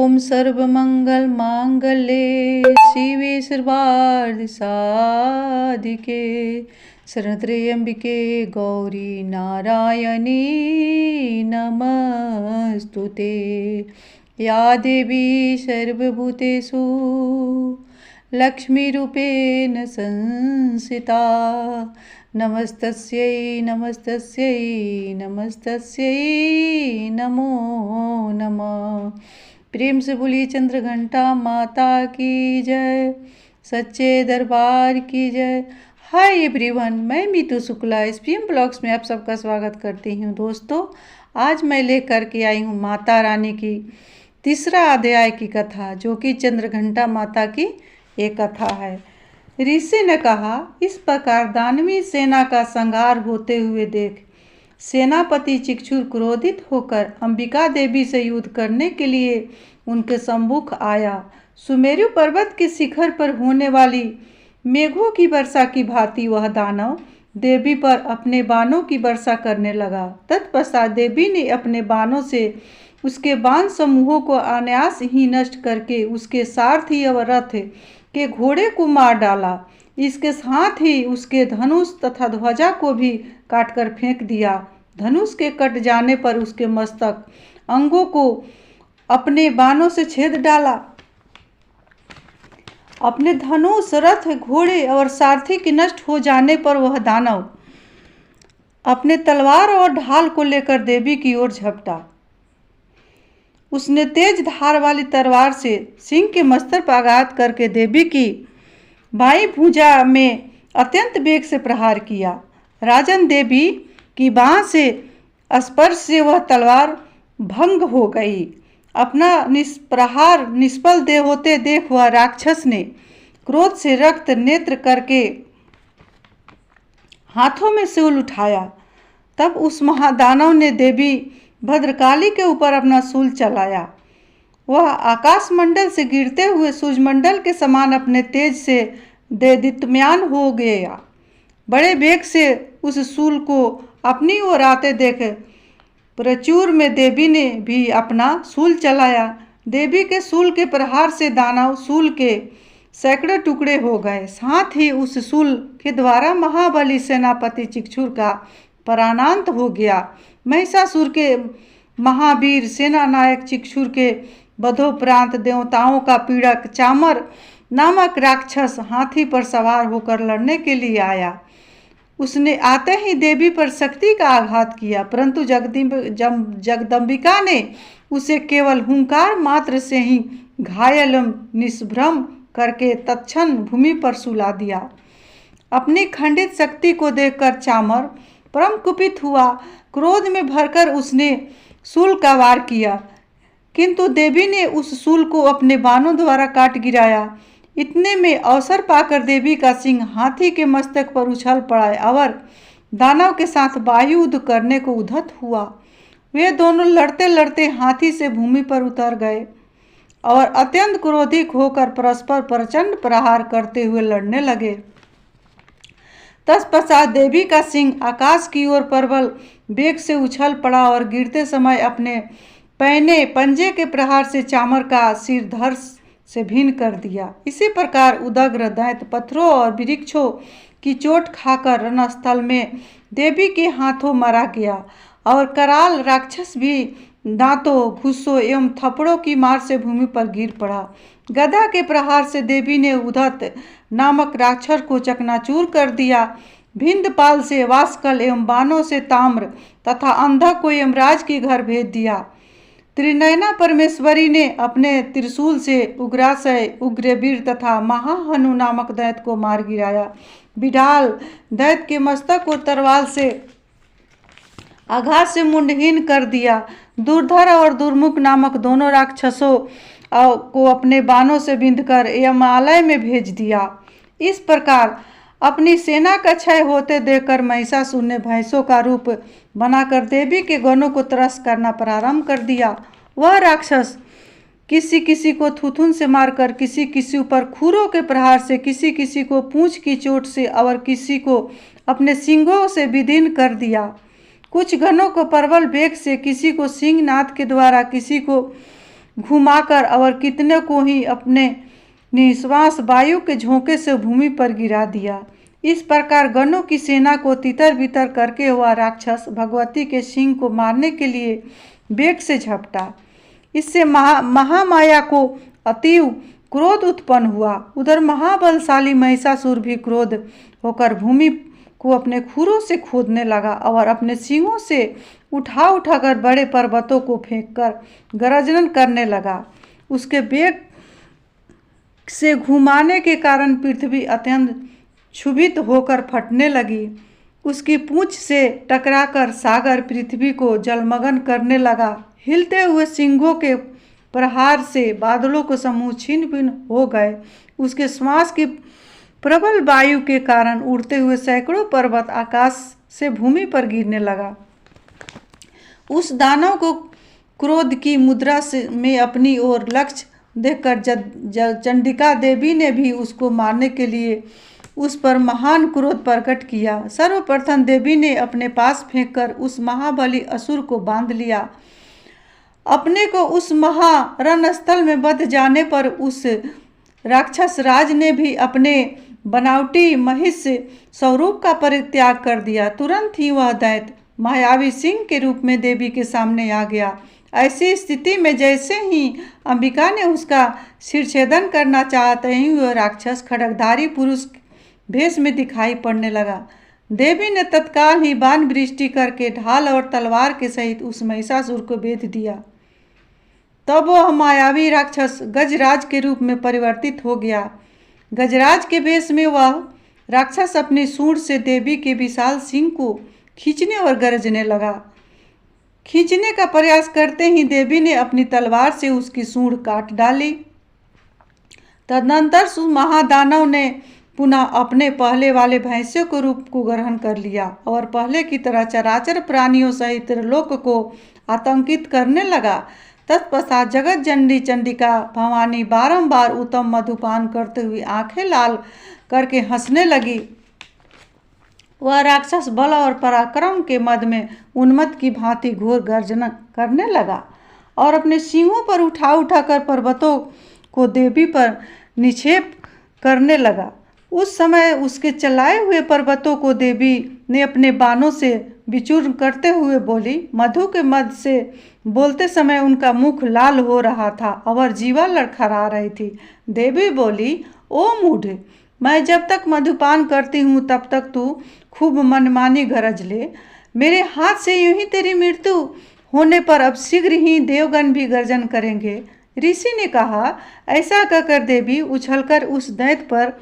ओम सर्वमंगल मांगल्ये शिवे सर्वार्थ साधिके शरण्यत्र्यंबिके गौरी नारायणी नमस्तुते। या देवी सर्वभूतेषु लक्ष्मीरूपेण संस्थिता नमस्तस्यै नमस्तस्यै नमस्तस्यै नमो नमः। प्रेम से बोलिए चंद्रघंटा माता की जय, सच्चे दरबार की जय। हाय एवरीवन, मैं मीतू शुक्ला SPM ब्लॉग्स में आप सबका स्वागत करती हूँ। दोस्तों, आज मैं लेकर के आई हूँ माता रानी की तीसरा अध्याय की कथा, जो कि चंद्रघंटा माता की एक कथा है। ऋषि ने कहा, इस प्रकार दानवी सेना का संहार होते हुए देख सेनापति चिक्षुर क्रोधित होकर अंबिका देवी से युद्ध करने के लिए उनके सम्मुख आया। सुमेरु पर्वत के शिखर पर होने वाली मेघों की वर्षा की भांति वह दानव देवी पर अपने बाणों की वर्षा करने लगा। तत्पश्चात देवी ने अपने बाणों से उसके बाण समूहों को अनायास ही नष्ट करके उसके सारथी और रथ के घोड़े को मार डाला। इसके साथ ही उसके धनुष तथा ध्वजा को भी काटकर फेंक दिया। धनुष के कट जाने पर उसके मस्तक अंगों को अपने बाणों से छेद डाला। अपने धनुष, रथ, घोड़े और सारथी के नष्ट हो जाने पर वह दानव अपने तलवार और ढाल को लेकर देवी की ओर झपटा। उसने तेज धार वाली तलवार से सिंह के मस्तक पर आघात करके देवी की बाईं भुजा में अत्यंत वेग से प्रहार किया। राजन देवी की बाह से स्पर्श से वह तलवार भंग हो गई। अपना प्रहार निष्फल होते देख वह राक्षस ने क्रोध से रक्त नेत्र करके हाथों में शूल उठाया। तब उस महादानव ने देवी भद्रकाली के ऊपर अपना शूल चलाया। वह आकाश मंडल से गिरते हुए सूर्यमंडल के समान अपने तेज से देदीप्यमान हो गया। बड़े वेग से उस शूल को अपनी ओर आते देख प्रचुर में देवी ने भी अपना शूल चलाया। देवी के शूल के प्रहार से दानव शूल के सैकड़ों टुकड़े हो गए। साथ ही उस शूल के द्वारा महाबली सेनापति चिक्षुर का प्राणांत हो गया। महिषासुर के महावीर सेना नायक चिक्षुर के वधोपरांत देवताओं का पीड़क चामर नामक राक्षस हाथी पर सवार होकर लड़ने के लिए आया। उसने आते ही देवी पर शक्ति का आघात किया, परंतु जगदम्बिका ने उसे केवल हुंकार मात्र से ही घायल निष्भ्रम करके तत्क्षण भूमि पर सुला दिया। अपनी खंडित शक्ति को देखकर चामर परम कुपित हुआ। क्रोध में भरकर उसने शूल का वार किया, किंतु देवी ने उस शूल को अपने बाणों द्वारा काट गिराया। इतने में अवसर पाकर देवी का सिंह हाथी के मस्तक पर उछल पड़ा और दानव के साथ वायुयुद्ध करने को उद्यत हुआ। वे दोनों लड़ते लड़ते हाथी से भूमि पर उतर गए और अत्यंत क्रोधित होकर परस्पर प्रचंड प्रहार करते हुए लड़ने लगे। तत्पश्चात देवी का सिंह आकाश की ओर प्रबल वेग से उछल पड़ा और गिरते समय अपने पैने पंजे के प्रहार से चामर का सिर धड़ से भिन्न कर दिया। इसी प्रकार उदग्र दैत्य पत्थरों और वृक्षों की चोट खाकर रणस्थल में देवी के हाथों मारा गया और कराल राक्षस भी दांतों, घुसों एवं थप्पड़ों की मार से भूमि पर गिर पड़ा। गदा के प्रहार से देवी ने उद्धत नामक राक्षस को चकनाचूर कर दिया। भिंदपाल से वास्कल एवं बाणों से ताम्र तथा अंधक को यमराज के घर भेज दिया। त्रिनयना परमेश्वरी ने अपने त्रिशूल से उग्राशय, उग्रवीर तथा महाहनु नामक दैत्य को मार गिराया। बिडाल दैत्य के मस्तक को तलवार से आघात से मुंडहीन कर दिया। दुर्धर और दुर्मुख नामक दोनों राक्षसों को अपने बाणों से बिंधकर यमालय में भेज दिया। इस प्रकार अपनी सेना का क्षय होते देखकर महिषासुर ने भैंसों का रूप बनाकर देवी के गणों को त्रस्त करना प्रारंभ कर दिया। वह राक्षस किसी किसी को थुथुन से मारकर, किसी किसी पर खुरों के प्रहार से, किसी किसी को पूंछ की चोट से और किसी को अपने सींगों से विदीर्ण कर दिया। कुछ गणों को प्रबल वेग से, किसी को सिंहनाद के द्वारा, किसी को घुमाकर और कितने को ही अपने निश्वास वायु के झोंके से भूमि पर गिरा दिया। इस प्रकार गणों की सेना को तितर बितर करके हुआ राक्षस भगवती के सिंह को मारने के लिए वेग से झपटा। इससे महामाया को अतीव क्रोध उत्पन्न हुआ। उधर महाबलशाली महिषासुर भी क्रोध होकर भूमि को अपने खुरों से खोदने लगा और अपने सींगों से उठाकर बड़े पर्वतों को फेंककर गर्जन करने लगा। उसके वेग से घुमाने के कारण पृथ्वी अत्यंत क्षुभित होकर फटने लगी। उसकी पूंछ से टकराकर सागर पृथ्वी को जलमग्न करने लगा। हिलते हुए सिंहों के प्रहार से बादलों को समूह छिन्न भिन्न हो गए। उसके श्वास की प्रबल वायु के कारण उड़ते हुए सैकड़ों पर्वत आकाश से भूमि पर गिरने लगा। उस दानव को क्रोध की मुद्रा से में अपनी ओर लक्ष्य देखकर चंडिका देवी ने भी उसको मारने के लिए उस पर महान क्रोध प्रकट किया। सर्वप्रथम देवी ने अपने पास फेंककर उस महाबली असुर को बांध लिया। अपने को उस महारण स्थल में बध जाने पर उस राक्षस राज ने भी अपने बनावटी महिष स्वरूप का परित्याग कर दिया। तुरंत ही वह दैत्य मायावी सिंह के रूप में देवी के सामने आ गया। ऐसी स्थिति में जैसे ही अंबिका ने उसका सिरछेदन करना चाहते ही वह राक्षस खड्गधारी पुरुष भेष में दिखाई पड़ने लगा। देवी ने तत्काल ही बाण वृष्टि करके ढाल और तलवार के सहित उस महिषासुर को बेध दिया। तब वह मायावी राक्षस गजराज के रूप में परिवर्तित हो गया। गजराज के वेश में वह राक्षस अपनी सूंड से देवी के विशाल सिंह को खींचने और गरजने लगा। खींचने का प्रयास करते ही देवी ने अपनी तलवार से उसकी सूंड काट डाली। तदनंतर उस महादानव ने पुनः अपने पहले वाले भैंसे को रूप को ग्रहण कर लिया और पहले की तरह चराचर प्राणियों सहित त्रिलोक को आतंकित करने लगा। तत्पश्चात जगत जननी चंडिका भवानी बारंबार उत्तम मधुपान करते हुए आंखें लाल करके हंसने लगी। वह राक्षस बल और पराक्रम के मद में उन्मत्त की भांति घोर गर्जना करने लगा और अपने सींगों पर उठाकर पर्वतों को देवी पर निक्षेप करने लगा। उस समय उसके चलाए हुए पर्वतों को देवी ने अपने बाणों से विचूर्ण करते हुए बोली। मधु के मद से बोलते समय उनका मुख लाल हो रहा था और जीवा लड़खड़ा रही थी। देवी बोली, ओ मूढ़, मैं जब तक मधुपान करती हूँ तब तक तू खूब मनमानी गरज ले। मेरे हाथ से यूं ही तेरी मृत्यु होने पर अब शीघ्र ही देवगण भी गर्जन करेंगे। ऋषि ने कहा। ऐसा कहकर देवी उछलकर उस दैत्य पर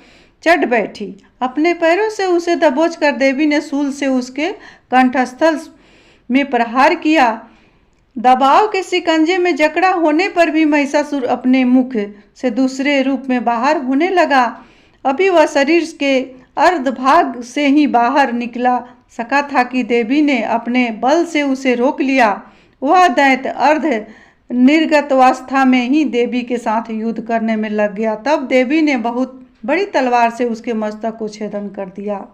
चढ़ बैठी। अपने पैरों से उसे दबोचकर देवी ने शूल से उसके कंठस्थल में प्रहार किया। दबाव के शिकंजे में जकड़ा होने पर भी महिषासुर अपने मुख से दूसरे रूप में बाहर होने लगा। अभी वह शरीर के अर्धभाग से ही बाहर निकला सका था कि देवी ने अपने बल से उसे रोक लिया। वह दैत्य अर्ध निर्गत अवस्था में ही देवी के साथ युद्ध करने में लग गया। तब देवी ने बहुत बड़ी तलवार से उसके मस्तक को छेदन कर दिया।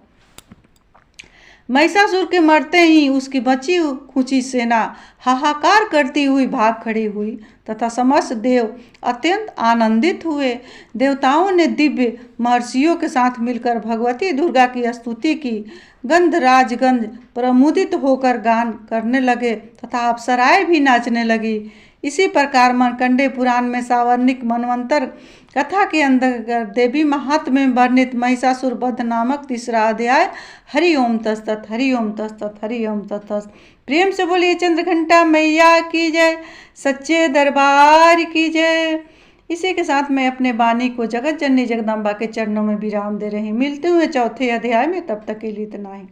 महिषासुर के मरते ही उसकी बची खुची सेना हाहाकार करती हुई भाग खड़ी हुई तथा समस्त देव अत्यंत आनंदित हुए। देवताओं ने दिव्य महर्षियों के साथ मिलकर भगवती दुर्गा की स्तुति की। गंधराजगंध प्रमुदित होकर गान करने लगे तथा अप्सराएं भी नाचने लगी। इसी प्रकार मार्कंडेय पुराण में सावर्णिक मनवंतर कथा के अंदर देवी महात्म्य में वर्णित महिषासुर वध नामक तीसरा अध्याय। हरि ओम तत्सत, हरि ओम तत्सत, हरि ओम तत्सत। प्रेम से बोलिए चंद्रघंटा मैया की जय, सच्चे दरबार की जय। इसी के साथ मैं अपने वाणी को जगत जननी जगदम्बा के चरणों में विराम दे रही। मिलते हुए चौथे अध्याय में, तब तक के लिए इतना ही।